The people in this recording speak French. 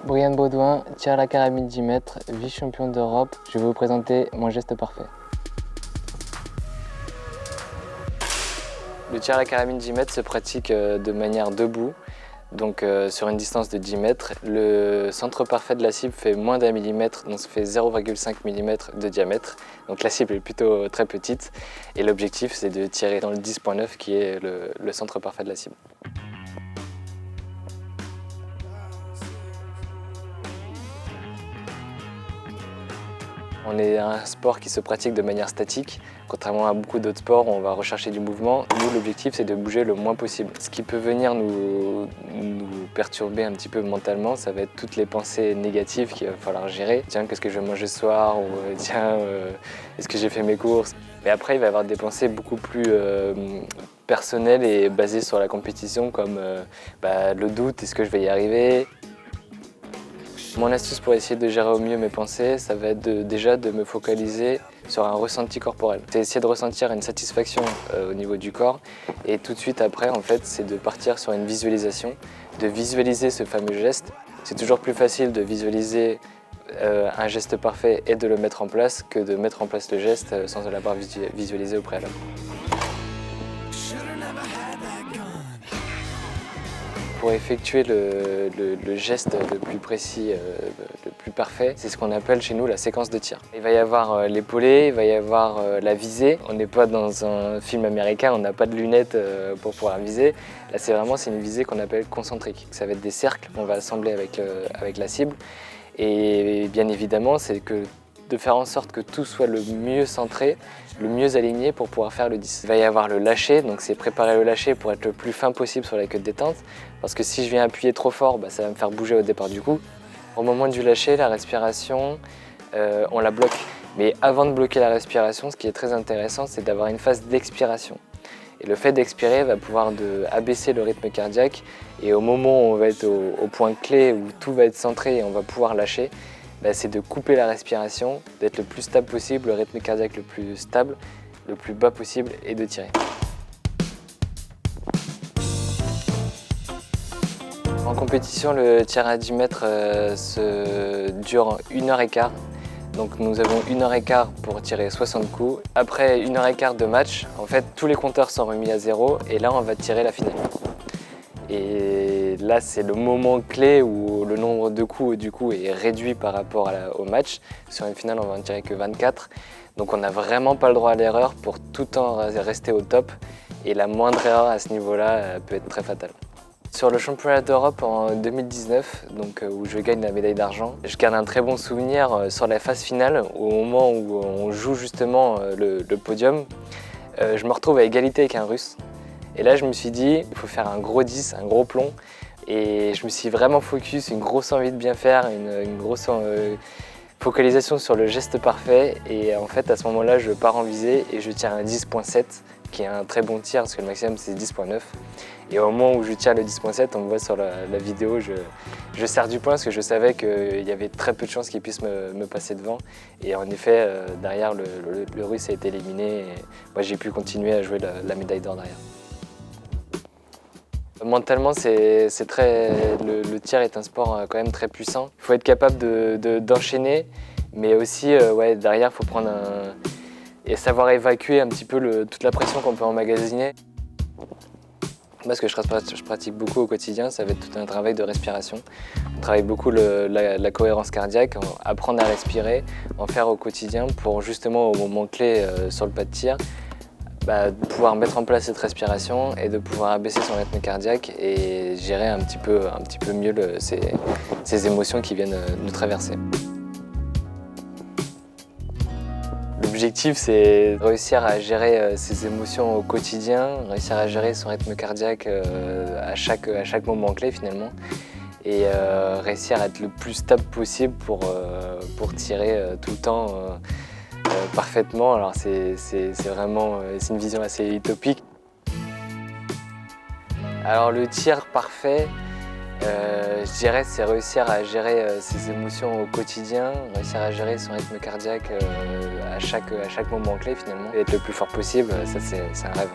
Brian Baudouin, tir à la carabine 10 mètres, vice-champion d'Europe. Je vais vous présenter mon geste parfait. Le tir à la carabine 10 mètres se pratique de manière debout, donc sur une distance de 10 mètres. Le centre parfait de la cible fait moins d'1 millimètre, donc ça fait 0,5 mm de diamètre. Donc la cible est plutôt très petite et l'objectif c'est de tirer dans le 10.9 qui est le centre parfait de la cible. On est un sport qui se pratique de manière statique. Contrairement à beaucoup d'autres sports, on va rechercher du mouvement. Nous, l'objectif, c'est de bouger le moins possible. Ce qui peut venir nous perturber un petit peu mentalement, ça va être toutes les pensées négatives qu'il va falloir gérer. Tiens, qu'est-ce que je vais manger ce soir? Ou tiens, est-ce que j'ai fait mes courses? Mais après, il va y avoir des pensées beaucoup plus personnelles et basées sur la compétition, comme le doute, est-ce que je vais y arriver? Mon astuce pour essayer de gérer au mieux mes pensées, ça va être déjà de me focaliser sur un ressenti corporel. C'est essayer de ressentir une satisfaction au niveau du corps et tout de suite après, en fait, c'est de partir sur une visualisation, de visualiser ce fameux geste. C'est toujours plus facile de visualiser un geste parfait et de le mettre en place que de mettre en place le geste sans l'avoir visualisé au préalable. Pour effectuer le geste le plus précis, le plus parfait, c'est ce qu'on appelle chez nous la séquence de tir. Il va y avoir l'épaulé, il va y avoir la visée. On n'est pas dans un film américain, on n'a pas de lunettes pour pouvoir viser. Là, c'est une visée qu'on appelle concentrique. Ça va être des cercles qu'on va assembler avec la cible. Et bien évidemment, c'est de faire en sorte que tout soit le mieux centré, le mieux aligné pour pouvoir faire le 10. Il va y avoir le lâcher, donc c'est préparer le lâcher pour être le plus fin possible sur la queue de détente, parce que si je viens appuyer trop fort, ça va me faire bouger au départ du coup. Au moment du lâcher, la respiration, on la bloque. Mais avant de bloquer la respiration, ce qui est très intéressant, c'est d'avoir une phase d'expiration. Et le fait d'expirer va pouvoir abaisser le rythme cardiaque, et au moment où on va être au point clé, où tout va être centré et on va pouvoir lâcher, c'est de couper la respiration, d'être le plus stable possible, le rythme cardiaque le plus stable, le plus bas possible et de tirer. En compétition, le tir à 10 mètres dure 1h15. Donc nous avons 1h15 pour tirer 60 coups. Après 1h15 de match, en fait, tous les compteurs sont remis à 0 et là on va tirer la finale. Et là, c'est le moment clé où le nombre de coups du coup est réduit par rapport au match. Sur une finale, on va en tirer que 24. Donc on n'a vraiment pas le droit à l'erreur pour tout le temps rester au top. Et la moindre erreur à ce niveau-là peut être très fatale. Sur le championnat d'Europe en 2019, où je gagne la médaille d'argent, je garde un très bon souvenir sur la phase finale, au moment où on joue justement le podium. Je me retrouve à égalité avec un Russe. Et là, je me suis dit, il faut faire un gros 10, un gros plomb. Et je me suis vraiment focus, une grosse envie de bien faire, une grosse focalisation sur le geste parfait. Et en fait, à ce moment-là, je pars en visée et je tire un 10.7, qui est un très bon tir, parce que le maximum, c'est 10.9. Et au moment où je tire le 10.7, on me voit sur la vidéo, je serre du poing, parce que je savais qu'il y avait très peu de chances qu'il puisse me passer devant. Et en effet, derrière, le Russe a été éliminé. Et moi, j'ai pu continuer à jouer la médaille d'or derrière. Mentalement, le tir est un sport quand même très puissant. Il faut être capable d'enchaîner, mais aussi derrière, il faut et savoir évacuer un petit peu toute la pression qu'on peut emmagasiner. Moi, ce que je pratique beaucoup au quotidien, ça va être tout un travail de respiration. On travaille beaucoup la cohérence cardiaque, apprendre à respirer, en faire au quotidien pour justement au moment clé sur le pas de tir, de pouvoir mettre en place cette respiration et de pouvoir abaisser son rythme cardiaque et gérer un petit peu mieux ces émotions qui viennent nous traverser. L'objectif, c'est réussir à gérer ses émotions au quotidien, réussir à gérer son rythme cardiaque à chaque moment clé finalement, et réussir à être le plus stable possible pour tirer tout le temps parfaitement. Alors c'est une vision assez utopique. Alors le tir parfait, je dirais, c'est réussir à gérer ses émotions au quotidien, réussir à gérer son rythme cardiaque à chaque moment clé finalement, et être le plus fort possible, ça c'est un rêve.